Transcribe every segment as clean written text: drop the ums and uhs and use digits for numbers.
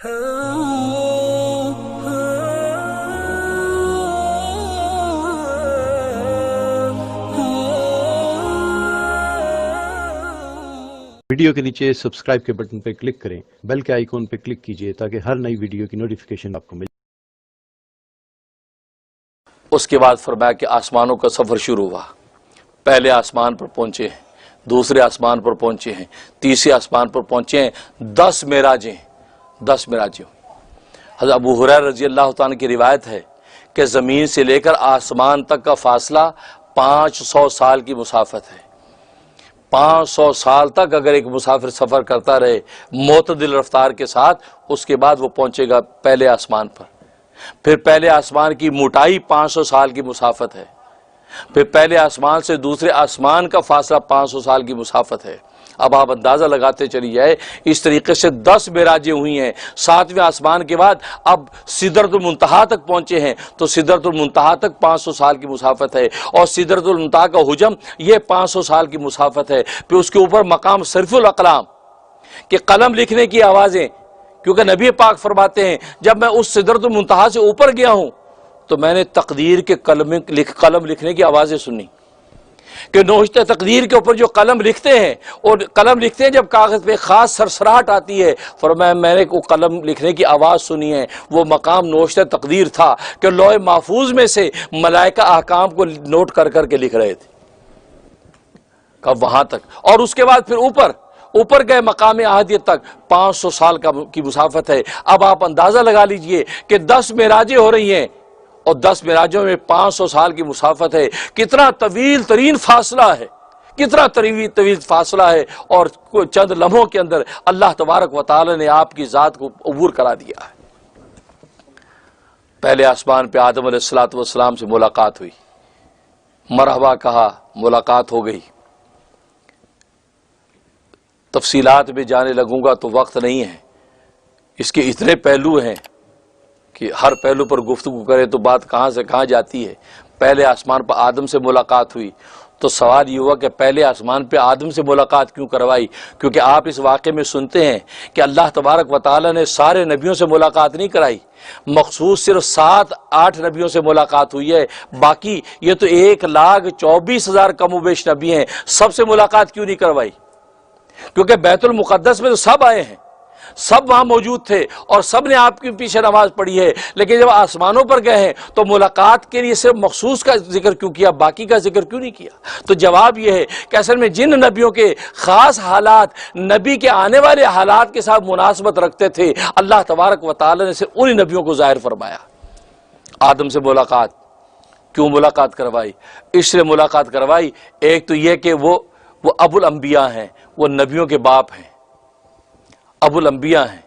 Video کے نیچے subscribe کے بٹن پہ کلک کریں، بیل کے آئیکن پہ کلک کیجئے تاکہ ہر نئی ویڈیو کی نوٹیفیکیشن آپ کو ملے۔ اس کے بعد فرمایا کہ آسمانوں کا سفر شروع ہوا۔ پہلے آسمان پر پہنچے ہیں، دوسرے آسمان پر پہنچے ہیں، تیسرے آسمان پر پہنچے ہیں۔ 10 معراجیں حضرت ابو ہریرہ رضی اللہ تعالیٰ کی روایت ہے کہ زمین سے لے کر آسمان تک کا فاصلہ 500 سال کی مسافت ہے۔ 500 سال تک اگر ایک مسافر سفر کرتا رہے معتدل رفتار کے ساتھ، اس کے بعد وہ پہنچے گا پہلے آسمان پر۔ پھر پہلے آسمان کی موٹائی 500 سال کی مسافت ہے، پھر پہلے آسمان سے دوسرے آسمان کا فاصلہ 500 سال کی مسافت ہے۔ اب آپ اندازہ لگاتے چلی جائے، اس طریقے سے 10 معراجیں ہوئی ہیں۔ 7ویں آسمان کے بعد اب سدرۃ المنتہا تک پہنچے ہیں، تو سدرۃ المنتہا تک 500 سال کی مسافت ہے، اور سدرۃ المنتہا کا حجم یہ 500 سال کی مسافت ہے۔ پھر اس کے اوپر مقام صرف الاقلام کہ قلم لکھنے کی آوازیں، کیونکہ نبی پاک فرماتے ہیں جب میں اس سدرۃ المنتہا سے اوپر گیا ہوں تو میں نے تقدیر کے قلم لکھنے کی آوازیں سنی، کہ نوشتہ تقدیر کے اوپر جو قلم لکھتے ہیں، اور قلم لکھتے ہیں جب کاغذ پہ خاص سرسراہٹ آتی ہے، فرمایا میں نے وہ قلم لکھنے کی آواز سنی ہے۔ وہ مقام نوشتہ تقدیر تھا کہ لوح محفوظ میں سے ملائکہ احکام کو نوٹ کر کر کے لکھ رہے تھے، کب وہاں تک۔ اور اس کے بعد پھر اوپر گئے مقام احدیت تک، 500 سال کی مسافت ہے۔ اب آپ اندازہ لگا لیجئے کہ 10 معراجیں ہو رہی ہیں، اور 10 معراجوں میں 500 سال کی مسافت ہے۔ کتنا طویل ترین فاصلہ ہے، کتنا طویل فاصلہ ہے، اور چند لمحوں کے اندر اللہ تبارک و تعالی نے آپ کی ذات کو عبور کرا دیا ہے۔ پہلے آسمان پہ آدم علیہ السلام سے ملاقات ہوئی، مرحبا کہا، ملاقات ہو گئی۔ تفصیلات میں جانے لگوں گا تو وقت نہیں ہے، اس کے اتنے پہلو ہیں کہ ہر پہلو پر گفتگو کرے تو بات کہاں سے کہاں جاتی ہے۔ پہلے آسمان پر آدم سے ملاقات ہوئی، تو سوال یہ ہوا کہ پہلے آسمان پہ آدم سے ملاقات کیوں کروائی؟ کیونکہ آپ اس واقعے میں سنتے ہیں کہ اللہ تبارک و تعالی نے سارے نبیوں سے ملاقات نہیں کرائی، مخصوص صرف 7-8 نبیوں سے ملاقات ہوئی ہے۔ باقی یہ تو 1,24,000 کم و بیش نبی ہیں، سب سے ملاقات کیوں نہیں کروائی؟ کیونکہ بیت المقدس میں تو سب آئے ہیں، سب وہاں موجود تھے، اور سب نے آپ کے پیچھے نماز پڑھی ہے، لیکن جب آسمانوں پر گئے ہیں تو ملاقات کے لیے صرف مخصوص کا ذکر کیوں کیا، باقی کا ذکر کیوں نہیں کیا؟ تو جواب یہ ہے کہ اصل میں جن نبیوں کے خاص حالات نبی کے آنے والے حالات کے ساتھ مناسبت رکھتے تھے، اللہ تبارک و تعالی نے صرف انہی نبیوں کو ظاہر فرمایا۔ آدم سے ملاقات کیوں ملاقات کروائی؟ اس لیے ملاقات کروائی، ایک تو یہ کہ وہ ابو الانبیاء ہیں، وہ نبیوں کے باپ ہیں، ابو الانبیاء ہیں،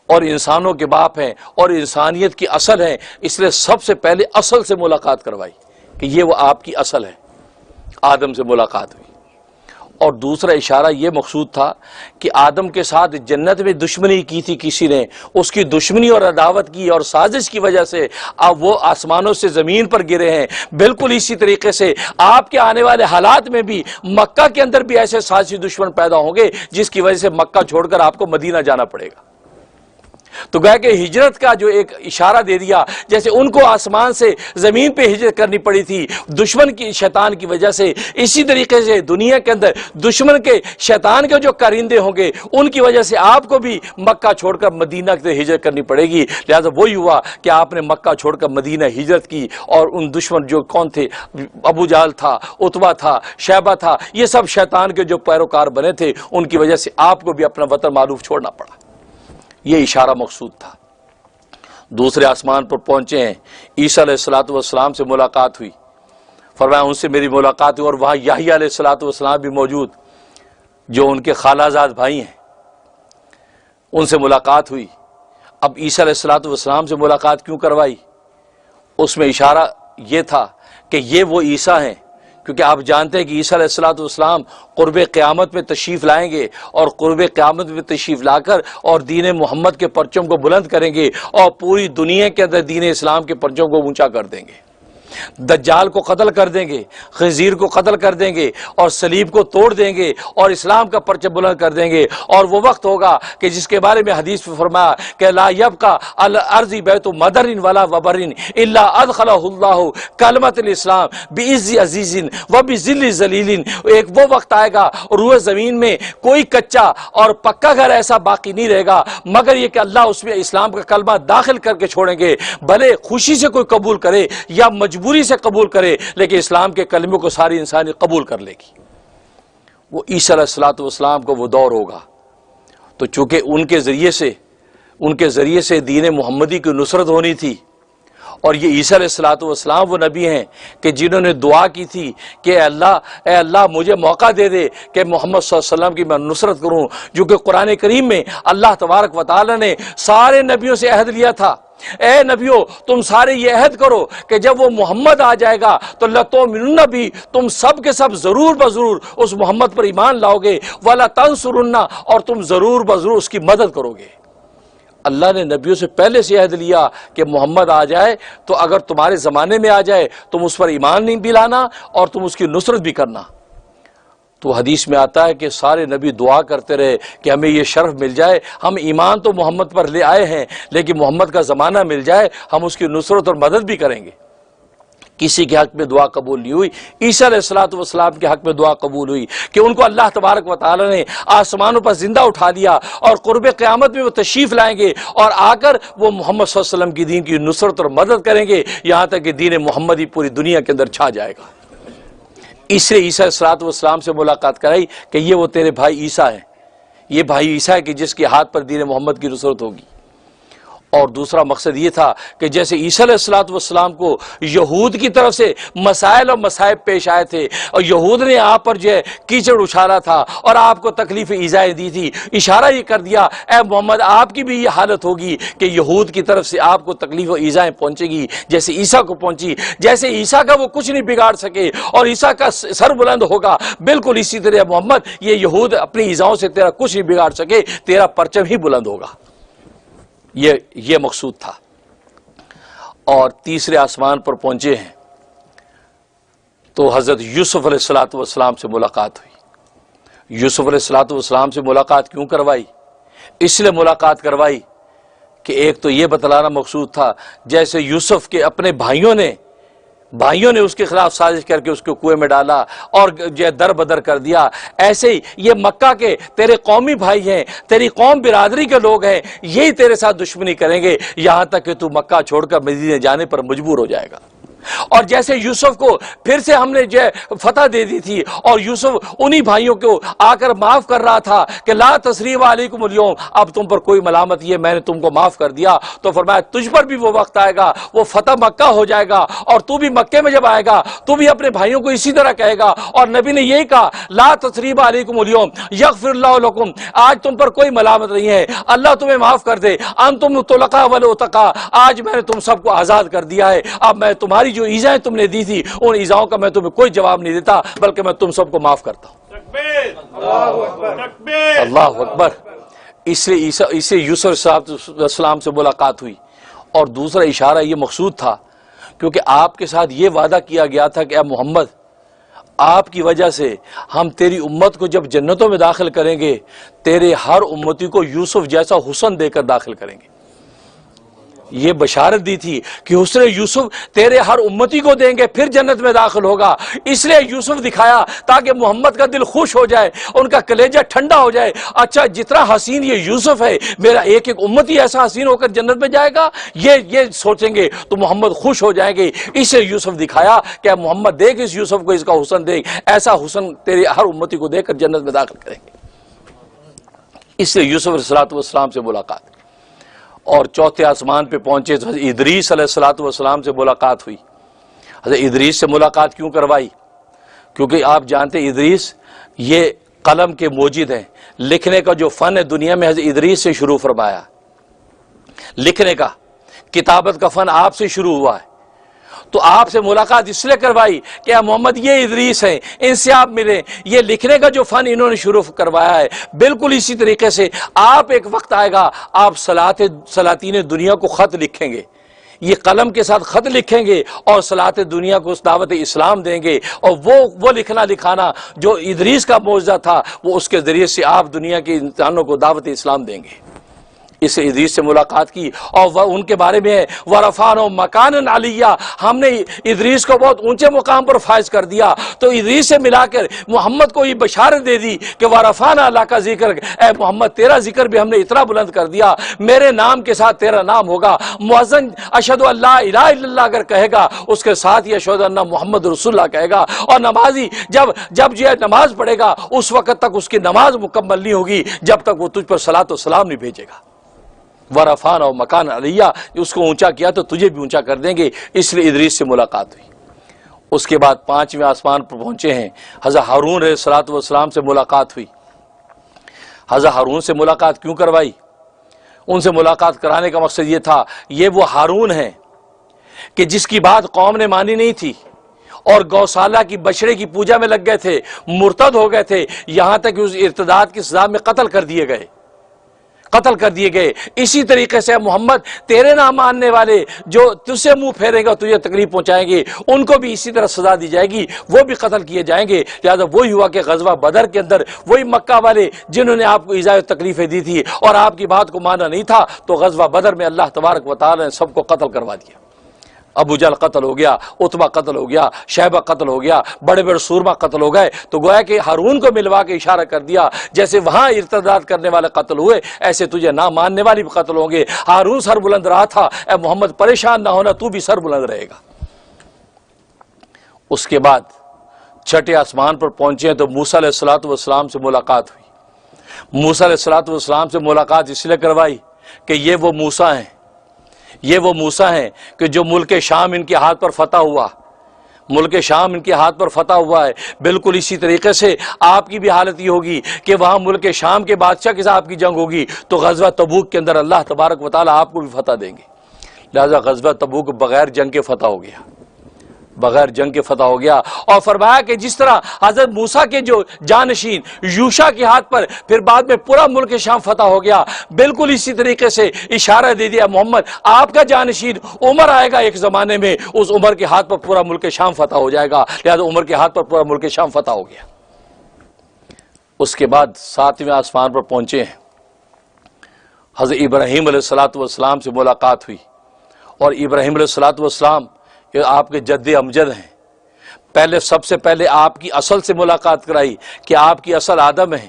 اور انسانوں کے باپ ہیں، اور انسانیت کی اصل ہیں، اس لیے سب سے پہلے اصل سے ملاقات کروائی کہ یہ وہ آپ کی اصل ہے۔ آدم سے ملاقات ہوئی، اور دوسرا اشارہ یہ مقصود تھا کہ آدم کے ساتھ جنت میں دشمنی کی تھی کسی نے، اس کی دشمنی اور عداوت کی اور سازش کی وجہ سے اب وہ آسمانوں سے زمین پر گرے ہیں۔ بالکل اسی طریقے سے آپ کے آنے والے حالات میں بھی مکہ کے اندر بھی ایسے سازشی دشمن پیدا ہوں گے جس کی وجہ سے مکہ چھوڑ کر آپ کو مدینہ جانا پڑے گا۔ تو گویا کہ ہجرت کا جو ایک اشارہ دے دیا، جیسے ان کو آسمان سے زمین پہ ہجرت کرنی پڑی تھی دشمن کی شیطان کی وجہ سے، اسی طریقے سے دنیا کے اندر دشمن کے شیطان کے جو کارندے ہوں گے ان کی وجہ سے آپ کو بھی مکہ چھوڑ کر مدینہ کی ہجرت کرنی پڑے گی۔ لہذا وہی ہوا کہ آپ نے مکہ چھوڑ کر مدینہ ہجرت کی، اور ان دشمن جو کون تھے، ابو جہل تھا، عتبہ تھا، شیبہ تھا، یہ سب شیطان کے جو پیروکار بنے تھے، ان کی وجہ سے آپ کو بھی اپنا وطن معروف چھوڑنا پڑا۔ یہ اشارہ مقصود تھا۔ دوسرے آسمان پر پہنچے ہیں، عیسیٰ علیہ السلام سے ملاقات ہوئی، فرمایا ان سے میری ملاقات ہوئی، اور وہاں یحییٰ علیہ السلام بھی موجود جو ان کے خالہ زاد بھائی ہیں، ان سے ملاقات ہوئی۔ اب عیسیٰ علیہ السلام سے ملاقات کیوں کروائی؟ اس میں اشارہ یہ تھا کہ یہ وہ عیسیٰ ہیں، کیونکہ آپ جانتے ہیں کہ عیسیٰ علیہ السلام قرب قیامت میں تشریف لائیں گے، اور قرب قیامت میں تشریف لا کر اور دین محمد کے پرچم کو بلند کریں گے، اور پوری دنیا کے اندر دین اسلام کے پرچم کو اونچا کر دیں گے۔ دجال کو قتل کر دیں گے، خنزیر کو قتل کر دیں گے اور صلیب کو توڑ دیں گے اور اسلام کا پرچم بلند کر دیں گے، اور وہ وقت ہوگا کہ جس کے بارے میں حدیث میں فرمایا کہ لا یبقى علی الارض بیت مدر ولا وبر الا ادخلہ اللہ کلمۃ الاسلام بعز عزیز وبذل ذلیل۔ ایک وہ وقت آئے گا روئے زمین میں کوئی کچا اور پکا گھر ایسا باقی نہیں رہے گا مگر یہ کہ اللہ اس میں اسلام کا کلمہ داخل کر کے چھوڑیں گے، بھلے خوشی سے کوئی قبول کرے یا مجبوری سے قبول کرے، لیکن اسلام کے کلمے کو ساری انسانیت قبول کر لے گی۔ وہ عیسیٰ علیہ السلام کو وہ دور ہوگا، تو چونکہ ان کے ذریعے سے دین محمدی کی نصرت ہونی تھی، اور یہ عیسیٰ علیہ السلام وہ نبی ہیں کہ جنہوں نے دعا کی تھی کہ اے اللہ مجھے موقع دے دے کہ محمد صلی اللہ علیہ وسلم کی میں نصرت کروں، جو کہ قرآن کریم میں اللہ تبارک و تعالی نے سارے نبیوں سے عہد لیا تھا، اے نبیوں تم سارے یہ عہد کرو کہ جب وہ محمد آ جائے گا تو لَتُؤْمِنُنَّ بِهِ، تم سب کے سب ضرور بضرور اس محمد پر ایمان لاؤ گے، وَلَتَنْصُرُنَّ، اور تم ضرور بضرور اس کی مدد کرو گے۔ اللہ نے نبیوں سے پہلے سے عہد لیا کہ محمد آ جائے تو اگر تمہارے زمانے میں آ جائے تم اس پر ایمان نہیں بھی لانا اور تم اس کی نصرت بھی کرنا۔ تو حدیث میں آتا ہے کہ سارے نبی دعا کرتے رہے کہ ہمیں یہ شرف مل جائے، ہم ایمان تو محمد پر لے آئے ہیں لیکن محمد کا زمانہ مل جائے ہم اس کی نصرت اور مدد بھی کریں گے۔ کسی کے حق میں دعا قبول نہیں ہوئی، عیسیٰ علیہ السلام کے حق میں دعا قبول ہوئی کہ ان کو اللہ تبارک و تعالی نے آسمانوں پر زندہ اٹھا لیا اور قرب قیامت میں وہ تشریف لائیں گے اور آ کر وہ محمد صلی اللہ علیہ وسلم کی دین کی نصرت اور مدد کریں گے، یہاں تک کہ دین محمدی پوری دنیا کے اندر چھا جائے گا۔ اس لیے عیسیٰ علیہ السلام سے ملاقات کرائی کہ یہ وہ تیرے بھائی عیسیٰ ہیں، یہ بھائی عیسیٰ ہے کہ جس کے ہاتھ پر دین محمد کی نصرت ہوگی۔ اور دوسرا مقصد یہ تھا کہ جیسے عیسیٰ علیہ السلام کو یہود کی طرف سے مسائل اور مصائب پیش آئے تھے اور یہود نے آپ پر جو ہے کیچڑ اچھالا تھا اور آپ کو تکلیف ایذائیں دی تھی، اشارہ یہ کر دیا اے محمد آپ کی بھی یہ حالت ہوگی کہ یہود کی طرف سے آپ کو تکلیف و ایذائیں پہنچے گی جیسے عیسیٰ کو پہنچی، جیسے عیسیٰ کا وہ کچھ نہیں بگاڑ سکے اور عیسیٰ کا سر بلند ہوگا، بالکل اسی طرح محمد یہ یہود اپنی ایذاؤں سے تیرا کچھ نہیں بگاڑ سکے، تیرا پرچم ہی بلند ہوگا۔ یہ مقصود تھا۔ اور تیسرے آسمان پر پہنچے ہیں تو حضرت یوسف علیہ السلام سے ملاقات ہوئی۔ یوسف علیہ السلام سے ملاقات کیوں کروائی؟ اس لیے ملاقات کروائی کہ ایک تو یہ بتلانا مقصود تھا جیسے یوسف کے اپنے بھائیوں نے اس کے خلاف سازش کر کے اس کو کنویں میں ڈالا اور جو در بدر کر دیا، ایسے ہی یہ مکہ کے تیرے قومی بھائی ہیں، تیری قوم برادری کے لوگ ہیں، یہی تیرے ساتھ دشمنی کریں گے یہاں تک کہ تو مکہ چھوڑ کر مدینے جانے پر مجبور ہو جائے گا۔ اور جیسے یوسف کو پھر سے ہم نے جو فتح دے دی تھی اور یوسف انہی بھائیوں کو آ کر معاف کر رہا تھا کہ لا تثریب علیکم اليوم، اب تم پر کوئی ملامت، یہ میں نے تم کو معاف کر دیا، تو فرمایا تجھ پر بھی وہ وقت آئے گا، وہ فتح مکہ ہو جائے گا اور تو بھی مکے میں جب آئے گا تو بھی اپنے بھائیوں کو اسی طرح کہے گا۔ اور نبی نے یہی کہا لا تثریب علیکم اليوم یغفر اللہ لکم، آج تم پر کوئی ملامت نہیں ہے، اللہ تمہیں معاف کر دے، انتم طلقاء والعتقاء، آج میں نے تم سب کو آزاد کر دیا ہے، اب میں تمہاری جو ایذائیں تم نے دی تھی ان ایذاؤں کا میں تمہیں کوئی جواب نہیں دیتا بلکہ میں تم سب کو معاف کرتا ہوں۔ اللہ اکبر۔ اس لیے یوسف علیہ السلام سے ملاقات ہوئی۔ اور دوسرا اشارہ یہ مقصود تھا کیونکہ آپ کے ساتھ یہ وعدہ کیا گیا تھا کہ اے محمد آپ کی وجہ سے ہم تیری امت کو جب جنتوں میں داخل کریں گے تیرے ہر امتی کو یوسف جیسا حسن دے کر داخل کریں گے۔ یہ بشارت دی تھی کہ حسن یوسف تیرے ہر امتی کو دیں گے پھر جنت میں داخل ہوگا، اس لیے یوسف دکھایا تاکہ محمد کا دل خوش ہو جائے، ان کا کلیجہ ٹھنڈا ہو جائے، اچھا جتنا حسین یہ یوسف ہے میرا ایک ایک امتی ایسا حسین ہو کر جنت میں جائے گا، یہ سوچیں گے تو محمد خوش ہو جائیں گے۔ اسے یوسف دکھایا کہ محمد دیکھ اس یوسف کو، اس کا حسن دیکھ، ایسا حسن تیرے ہر امتی کو دے کر جنت میں داخل کریں گے۔ اس لیے یوسف علیہ السلام سے ملاقات۔ اور چوتھے آسمان پہ پہنچے تو حضرت ادریس علیہ السلام سے ملاقات ہوئی۔ حضرت ادریس سے ملاقات کیوں کروائی؟ کیونکہ آپ جانتے ہیں ادریس یہ قلم کے موجد ہیں، لکھنے کا جو فن ہے دنیا میں حضرت ادریس سے شروع فرمایا، لکھنے کا کتابت کا فن آپ سے شروع ہوا ہے۔ تو آپ سے ملاقات اس لیے کروائی کہ محمد یہ ادریس ہیں، ان سے آپ ملیں، یہ لکھنے کا جو فن انہوں نے شروع کروایا ہے بالکل اسی طریقے سے آپ ایک وقت آئے گا آپ سلاطین دنیا کو خط لکھیں گے، یہ قلم کے ساتھ خط لکھیں گے اور صلاحت دنیا کو اس دعوت اسلام دیں گے، اور وہ لکھنا لکھانا جو ادریس کا معجزہ تھا وہ اس کے ذریعے سے آپ دنیا کے انسانوں کو دعوت اسلام دیں گے۔ اس ادریس سے ملاقات کی اور وہ ان کے بارے میں وَرَفَعْنَا مَكَانًا عَلِيًّا، ہم نے ادریس کو بہت اونچے مقام پر فائز کر دیا۔ تو ادریس سے ملا کر محمد کو یہ بشارت دے دی کہ وَرَفَعْنَا لَكَ ذِكْرَكَ، اے محمد تیرا ذکر بھی ہم نے اتنا بلند کر دیا، میرے نام کے ساتھ تیرا نام ہوگا۔ مؤذن اشہدو ان لا الہ الا اللہ اگر کہے گا اس کے ساتھ یہ اشہدو ان محمد رسول اللہ کہے گا، اور نمازی جب یہ نماز پڑھے گا اس وقت تک اس کی نماز مکمل نہیں ہوگی جب تک وہ تجھ پر صلاۃ و سلام نہیں بھیجے گا۔ وَرَفَعْنَا مَكَانًا عَلِيًّا، اس کو اونچا کیا تو تجھے بھی اونچا کر دیں گے، اس لیے ادریس سے ملاقات ہوئی۔ اس کے بعد 5ویں آسمان پر پہنچے ہیں، حضرت ہارون علیہ السلام سے ملاقات ہوئی۔ حضرت ہارون سے ملاقات کیوں کروائی؟ ان سے ملاقات کرانے کا مقصد یہ تھا، یہ وہ ہارون ہیں کہ جس کی بات قوم نے مانی نہیں تھی اور گوشالہ کی بچڑے کی پوجا میں لگ گئے تھے، مرتد ہو گئے تھے، یہاں تک کہ اس ارتداد کی سزا میں قتل کر دیے گئے۔ اسی طریقے سے محمد تیرے نہ ماننے والے جو تجھ سے منہ پھیریں گے اور تجھے تکلیف پہنچائیں گے ان کو بھی اسی طرح سزا دی جائے گی، وہ بھی قتل کیے جائیں گے۔ لہذا وہی ہوا کہ غزوہ بدر کے اندر وہی مکہ والے جنہوں نے آپ کو ایذا و تکلیفیں دی تھی اور آپ کی بات کو مانا نہیں تھا، تو غزوہ بدر میں اللہ تبارک و تعالی نے سب کو قتل کروا دیا۔ ابو جہل قتل ہو گیا، عتبہ قتل ہو گیا، شیبہ قتل ہو گیا، بڑے بڑے سورما قتل ہو گئے۔ تو گویا کہ ہارون کو ملوا کے اشارہ کر دیا جیسے وہاں ارتداد کرنے والے قتل ہوئے ایسے تجھے نہ ماننے والے بھی قتل ہوں گے۔ ہارون سر بلند رہا تھا، اے محمد پریشان نہ ہونا، تو بھی سر بلند رہے گا۔ اس کے بعد 6ٹھے آسمان پر پہنچے ہیں تو موسیٰ علیہ السلام سے ملاقات ہوئی۔ موسیٰ علیہ السلام سے ملاقات اس لیے کروائی کہ یہ وہ موسیٰ ہیں کہ جو ملک شام ان کے ہاتھ پر فتح ہوا، ملک شام ان کے ہاتھ پر فتح ہوا ہے۔ بالکل اسی طریقے سے آپ کی بھی حالت یہ ہوگی کہ وہاں ملک شام کے بادشاہ کے ساتھ آپ کی جنگ ہوگی، تو غزوہ تبوک کے اندر اللہ تبارک و تعالیٰ آپ کو بھی فتح دیں گے۔ لہذا غزوہ تبوک بغیر جنگ کے فتح ہو گیا، بغیر جنگ کے فتح ہو گیا۔ اور فرمایا کہ جس طرح حضرت موسیٰ کے جو جانشین یوشع کے ہاتھ پر پھر بعد میں پورا ملک شام فتح ہو گیا، بالکل اسی طریقے سے اشارہ دے دیا محمد آپ کا جانشین عمر آئے گا ایک زمانے میں، اس عمر کے ہاتھ پر پورا ملک شام فتح ہو جائے گا۔ لہذا عمر کے ہاتھ پر پورا ملک شام فتح ہو گیا۔ اس کے بعد 7ویں آسمان پر پہنچے ہیں، حضرت ابراہیم علیہ السلام سے ملاقات ہوئی، اور ابراہیم علیہ السلام یہ آپ کے جد امجد ہیں۔ سب سے پہلے آپ کی اصل سے ملاقات کرائی کہ آپ کی اصل آدم ہے،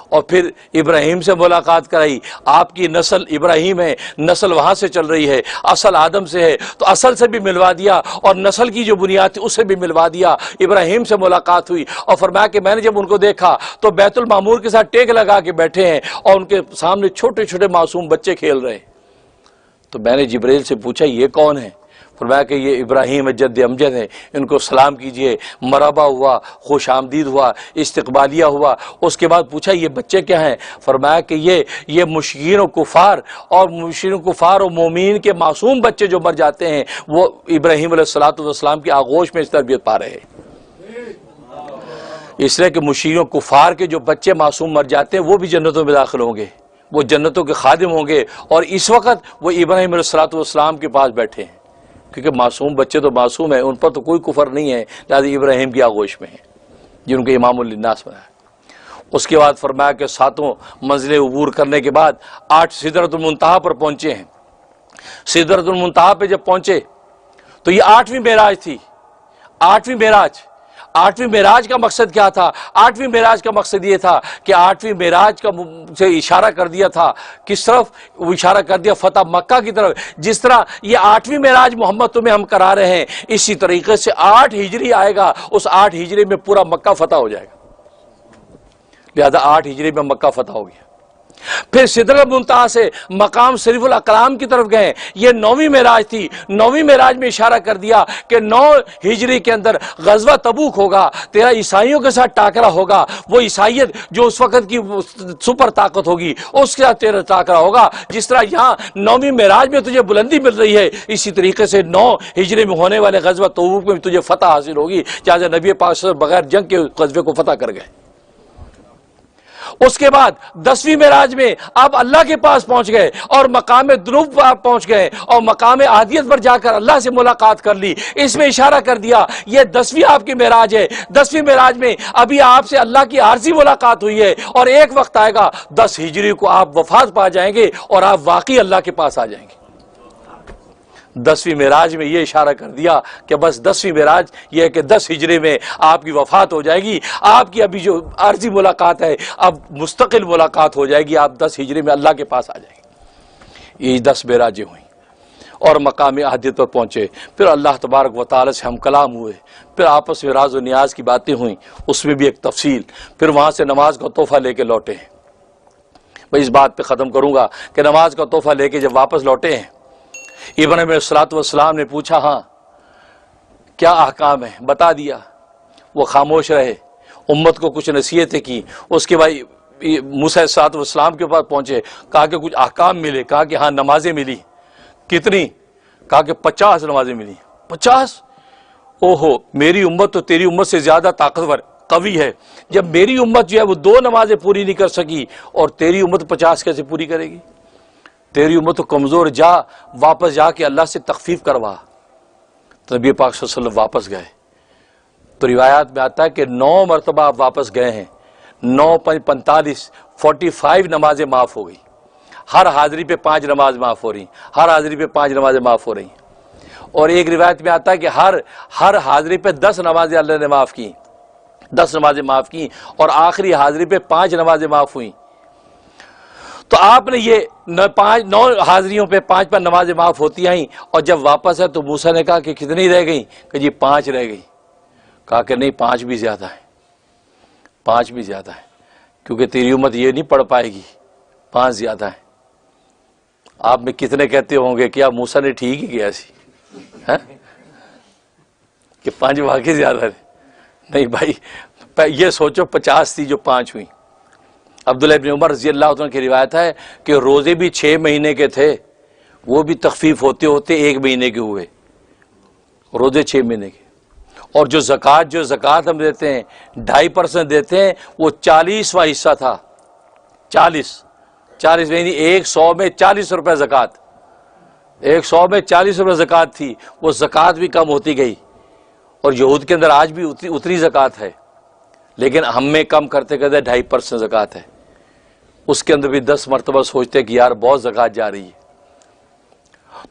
اور پھر ابراہیم سے ملاقات کرائی، آپ کی نسل ابراہیم ہے، نسل وہاں سے چل رہی ہے، اصل آدم سے ہے، تو اصل سے بھی ملوا دیا اور نسل کی جو بنیاد تھی اسے بھی ملوا دیا۔ ابراہیم سے ملاقات ہوئی اور فرمایا کہ میں نے جب ان کو دیکھا تو بیت المعمور کے ساتھ ٹیک لگا کے بیٹھے ہیں اور ان کے سامنے چھوٹے چھوٹے معصوم بچے کھیل رہے ہیں۔ تو میں نے جبریل سے پوچھا یہ کون ہے؟ فرمایا کہ یہ ابراہیم جد امجد ہیں، ان کو سلام کیجئے۔ مرحبا ہوا، خوش آمدید ہوا، استقبالیہ ہوا۔ اس کے بعد پوچھا یہ بچے کیا ہیں؟ فرمایا کہ یہ مشرکین و کفار و مومین کے معصوم بچے جو مر جاتے ہیں وہ ابراہیم علیہ السلام کی آغوش میں اس تربیت پا رہے ہیں۔ اس لیے کہ مشرکین و کفار کے جو بچے معصوم مر جاتے ہیں وہ بھی جنتوں میں داخل ہوں گے، وہ جنتوں کے خادم ہوں گے، اور اس وقت وہ ابراہیم علیہ السلام کے پاس بیٹھے ہیں، کیونکہ معصوم بچے تو معصوم ہیں، ان پر تو کوئی کفر نہیں ہے، لہذا ابراہیم کی آغوش میں ہیں جن کو امام للناس بنایا۔ اس کے بعد فرمایا کہ 7 منزلیں عبور کرنے کے بعد 8 سدرۃ المنتہا پر پہنچے ہیں۔ سدرۃ المنتہا پہ جب پہنچے تو یہ 8ویں معراج تھی۔ 8ویں معراج کا مقصد کیا تھا؟ 8ویں معراج کا مقصد یہ تھا کہ 8ویں معراج کا سے اشارہ کر دیا تھا کس طرف؟ وہ اشارہ کر دیا فتح مکہ کی طرف۔ جس طرح یہ 8ویں معراج محمد تمہیں ہم کرا رہے ہیں، اسی طریقے سے 8 ہجری آئے گا، اس 8 ہجری میں پورا مکہ فتح ہو جائے گا۔ لہذا 8 ہجری میں مکہ فتح ہو گیا۔ پھر سدرۃ المنتہا سے مقام شریف الاقلام کی طرف گئے، یہ 9ویں معراج تھی۔ 9ویں معراج میں اشارہ کر دیا کہ 9 ہجری کے اندر غزوہ تبوک ہوگا، تیرا عیسائیوں کے ساتھ ٹاکرا ہوگا، وہ عیسائیت جو اس وقت کی سپر طاقت ہوگی اس کے ساتھ تیرا ٹاکرا ہوگا۔ جس طرح یہاں 9ویں معراج میں تجھے بلندی مل رہی ہے، اسی طریقے سے 9 ہجری میں ہونے والے غزوہ تبوک میں تجھے فتح حاصل ہوگی۔ چاہے نبی پاک صلی اللہ علیہ وسلم بغیر جنگ کے غزوے کو فتح کر گئے۔ اس کے بعد 10ویں معراج میں آپ اللہ کے پاس پہنچ گئے اور مقام دنوب پر آپ پہنچ گئے اور مقام عادیت پر جا کر اللہ سے ملاقات کر لی. اس میں اشارہ کر دیا یہ 10ویں آپ کی معراج ہے. 10ویں معراج میں ابھی آپ سے اللہ کی عارضی ملاقات ہوئی ہے اور ایک وقت آئے گا 10 ہجری کو آپ وفات پا جائیں گے اور آپ واقعی اللہ کے پاس آ جائیں گے. 10ویں معراج میں یہ اشارہ کر دیا کہ بس 10ویں معراج یہ ہے کہ 10 ہجری میں آپ کی وفات ہو جائے گی. آپ کی ابھی جو عارضی ملاقات ہے اب مستقل ملاقات ہو جائے گی. آپ 10 ہجری میں اللہ کے پاس آ جائیں گے. یہ 10 معراجیں ہوئیں اور مقام عہدیت پر پہنچے. پھر اللہ تبارک و تعالی سے ہم کلام ہوئے. پھر آپس میں راز و نیاز کی باتیں ہوئیں, اس میں بھی ایک تفصیل. پھر وہاں سے نماز کا تحفہ لے کے لوٹے ہیں. میں اس بات پہ ختم کروں گا کہ نماز کا تحفہ لے کے جب واپس لوٹے ہیں, ابراہیم علیہ السلام نے پوچھا ہاں کیا احکام ہے, بتا دیا. وہ خاموش رہے, امت کو کچھ نصیحتیں کی. اس کے بعد موسیٰ علیہ السلام کے پاس پہنچے, کہا کہ کچھ احکام ملے. کہا کہ ہاں نمازیں ملی. کتنی؟ کہا کہ 50 نمازیں ملی. 50؟ اوہو, میری امت تو تیری امت سے زیادہ طاقتور قوی ہے. جب میری امت جو ہے وہ 2 نمازیں پوری نہیں کر سکی اور تیری امت 50 کیسے پوری کرے گی؟ تیری امت تو کمزور. جا واپس جا کے اللہ سے تخفیف کروا. تو نبی پاک صلی اللہ علیہ وسلم واپس گئے. تو روایات میں آتا ہے کہ 9 مرتبہ آپ واپس گئے ہیں. 9 5 45 45 نمازیں معاف ہو گئی. ہر حاضری پہ 5 نماز معاف ہو رہی, ہر حاضری پہ 5 نمازیں معاف ہو رہی. اور ایک روایت میں آتا ہے کہ ہر حاضری پہ 10 نمازیں اللہ نے معاف کی, 10 نمازیں معاف کی اور آخری حاضری پہ 5 نمازیں معاف ہوئیں. تو آپ نے یہ 9 حاضریوں پہ 5 نمازیں معاف ہوتی آئیں. اور جب واپس ہے تو موسیٰ نے کہا کہ کتنی رہ گئیں؟ کہ جی 5 رہ گئی. کہا کہ نہیں 5 بھی زیادہ ہے, 5 بھی زیادہ ہے, کیونکہ تیری امت یہ نہیں پڑھ پائے گی. 5 زیادہ ہے. آپ میں کتنے کہتے ہوں گے کیا موسیٰ نے ٹھیک ہی کیا سی کہ 5 واقعی زیادہ ہے؟ نہیں بھائی, یہ سوچو 50 تھی جو 5 ہوئی. عبداللہ ابن عمر رضی اللہ عنہ کی روایت ہے کہ روزے بھی 6 مہینے کے تھے, وہ بھی تخفیف ہوتے ہوتے 1 مہینے کے ہوئے. روزے 6 مہینے کے. اور جو زکوٰۃ ہم دیتے ہیں 2.5% دیتے ہیں, وہ 40واں حصہ تھا. 40 نہیں, 100 میں 40 روپے زکوٰۃ. 100 میں 40 روپے زکوٰۃ تھی. وہ زکوٰۃ بھی کم ہوتی گئی. اور یہود کے اندر آج بھی اتنی زکوٰۃ ہے, لیکن ہم میں کم کرتے کرتے 2.5% زکوٰۃ ہے. اس کے اندر بھی 10 مرتبہ سوچتے کہ یار بہت زکوٰۃ جا رہی ہے.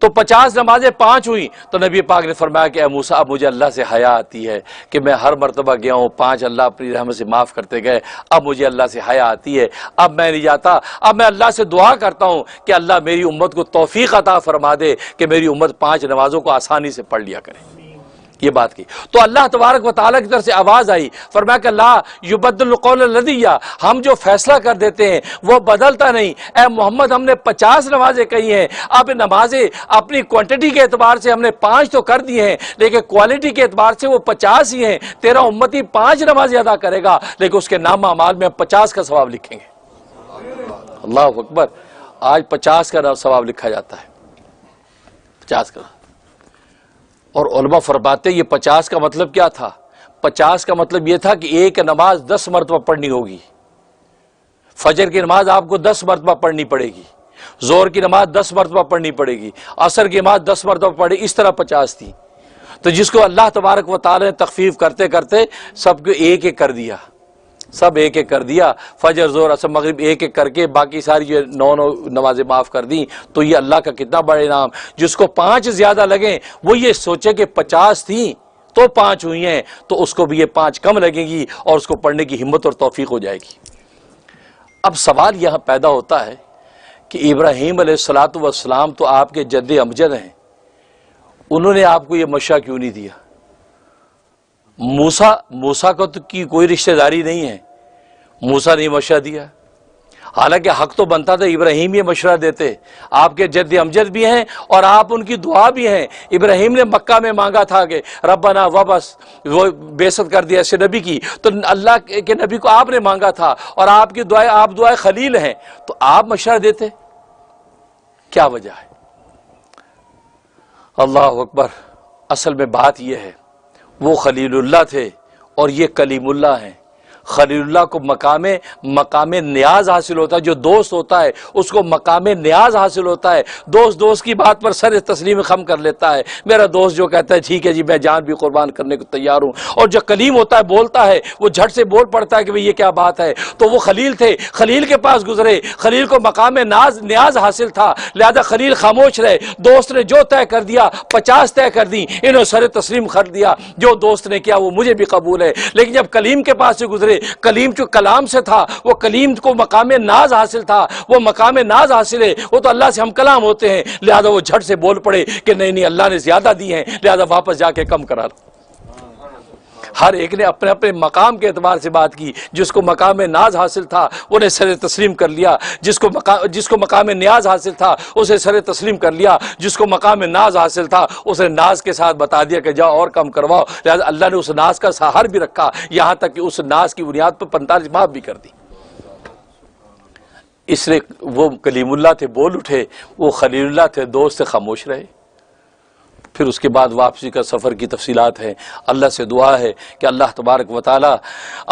تو 50 نمازیں 5 ہوئیں. تو نبی پاک نے فرمایا کہ اے موسیٰ, اب مجھے اللہ سے حیا آتی ہے کہ میں ہر مرتبہ گیا ہوں 5 اللہ اپنی رحمت سے معاف کرتے گئے. اب مجھے اللہ سے حیا آتی ہے, اب میں نہیں جاتا. اب میں اللہ سے دعا کرتا ہوں کہ اللہ میری امت کو توفیق عطا فرما دے کہ میری امت 5 نمازوں کو آسانی سے پڑھ لیا کرے. یہ بات کی تو اللہ تبارک و تعالیٰ کی طرف سے آواز آئی, فرمایا کہ لا یبدل القول لدی, ہم جو فیصلہ کر دیتے ہیں وہ بدلتا نہیں. اے محمد, ہم نے 50 نمازیں کہی ہیں. اب نمازیں اپنی کوانٹٹی کے اعتبار سے ہم نے 5 تو کر دی ہیں, لیکن کوالٹی کے اعتبار سے وہ 50 ہی ہیں. تیرا امتی 5 نمازیں ادا کرے گا, لیکن اس کے نامہ اعمال میں ہم 50 کا ثواب لکھیں گے. اللہ اکبر, آج 50 کا ثواب لکھا جاتا ہے, 50 کا. اور علماء فرماتے یہ 50 کا مطلب کیا تھا؟ 50 کا مطلب یہ تھا کہ ایک نماز 10 مرتبہ پڑھنی ہوگی. فجر کی نماز آپ کو 10 مرتبہ پڑھنی پڑے گی, ظہر کی نماز 10 مرتبہ پڑھنی پڑے گی, عصر کی نماز 10 مرتبہ پڑھے. اس طرح 50 تھی. تو جس کو اللہ تبارک و تعالی نے تخفیف کرتے کرتے سب کو ایک ایک کر دیا, سب ایک ایک کر دیا. فجر ظہر عصر مغرب ایک ایک کر کے باقی ساری جو 9 نمازیں معاف کر دیں. تو یہ اللہ کا کتنا بڑا انعام. جس کو 5 زیادہ لگیں وہ یہ سوچے کہ 50 تھیں تو 5 ہوئی ہیں, تو اس کو بھی یہ 5 کم لگیں گی اور اس کو پڑھنے کی ہمت اور توفیق ہو جائے گی. اب سوال یہاں پیدا ہوتا ہے کہ ابراہیم علیہ السلام تو آپ کے جد امجد ہیں, انہوں نے آپ کو یہ مشورہ کیوں نہیں دیا؟ موسیٰ کو تو کی کوئی رشتہ داری نہیں ہے, موسیٰ نے مشورہ دیا. حالانکہ حق تو بنتا تھا ابراہیم یہ مشورہ دیتے. آپ کے جد امجد بھی ہیں اور آپ ان کی دعا بھی ہیں. ابراہیم نے مکہ میں مانگا تھا کہ ربنا وبس, وہ بعثت کر دیا ایسے نبی کی, تو اللہ کے نبی کو آپ نے مانگا تھا اور آپ کی دعائیں, آپ دعائیں خلیل ہیں, تو آپ مشورہ دیتے. کیا وجہ ہے؟ اللہ اکبر. اصل میں بات یہ ہے, وہ خلیل اللہ تھے اور یہ کلیم اللہ ہیں. خلیل اللہ کو مقام نیاز حاصل ہوتا ہے. جو دوست ہوتا ہے اس کو مقام نیاز حاصل ہوتا ہے. دوست کی بات پر سر تسلیم خم کر لیتا ہے. میرا دوست جو کہتا ہے ٹھیک ہے جی میں جان بھی قربان کرنے کو تیار ہوں. اور جو کلیم ہوتا ہے بولتا ہے وہ جھٹ سے بول پڑتا ہے کہ بھئی یہ کیا بات ہے. تو وہ خلیل تھے, خلیل کے پاس گزرے, خلیل کو مقام نیاز حاصل تھا, لہذا خلیل خاموش رہے. دوست نے جو طے کر دیا 50 طے کر دی, انہوں سر تسلیم کر دیا. جو دوست نے کیا وہ مجھے بھی قبول ہے. لیکن جب کلیم کے پاس سے گزرے, کلیم جو کلام سے تھا, وہ کلیم کو مقام ناز حاصل تھا. وہ مقام ناز حاصل ہے, وہ تو اللہ سے ہم کلام ہوتے ہیں. لہذا وہ جھٹ سے بول پڑے کہ نہیں اللہ نے زیادہ دی ہیں, لہذا واپس جا کے کم کرا. ہر ایک نے اپنے اپنے مقام کے اعتبار سے بات کی. جس کو مقام ناز حاصل تھا انہیں سر تسلیم کر لیا. جس کو مقام نیاز حاصل تھا اسے سر تسلیم کر لیا. جس کو مقام ناز حاصل تھا اسے ناز کے ساتھ بتا دیا کہ جاؤ اور کم کرواؤ. لہذا اللہ نے اس ناز کا سہار بھی رکھا, یہاں تک کہ اس ناز کی بنیاد پر 45 معاف بھی کر دی. اس لیے وہ کلیم اللہ تھے بول اٹھے, وہ خلیل اللہ تھے دوست سے خاموش رہے. پھر اس کے بعد واپسی کا سفر کی تفصیلات ہیں. اللہ سے دعا ہے کہ اللہ تبارک و تعالی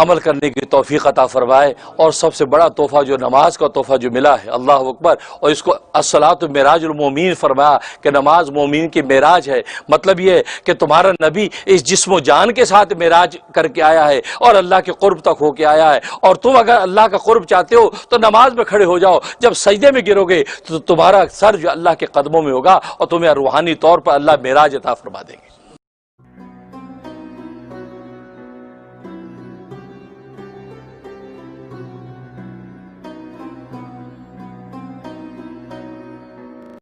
عمل کرنے کی توفیق عطا فرمائے. اور سب سے بڑا تحفہ جو نماز کا تحفہ جو ملا ہے, اللہ اکبر, اور اس کو الصلاۃ معراج المومنین فرمایا کہ نماز مومن کی معراج ہے. مطلب یہ ہے کہ تمہارا نبی اس جسم و جان کے ساتھ معراج کر کے آیا ہے اور اللہ کے قرب تک ہو کے آیا ہے. اور تم اگر اللہ کا قرب چاہتے ہو تو نماز میں کھڑے ہو جاؤ. جب سجدے میں گرو گے تو تمہارا سر جو اللہ کے قدموں میں ہوگا اور تمہیں روحانی طور پر اللہ معراج عطا فرما دیں گے.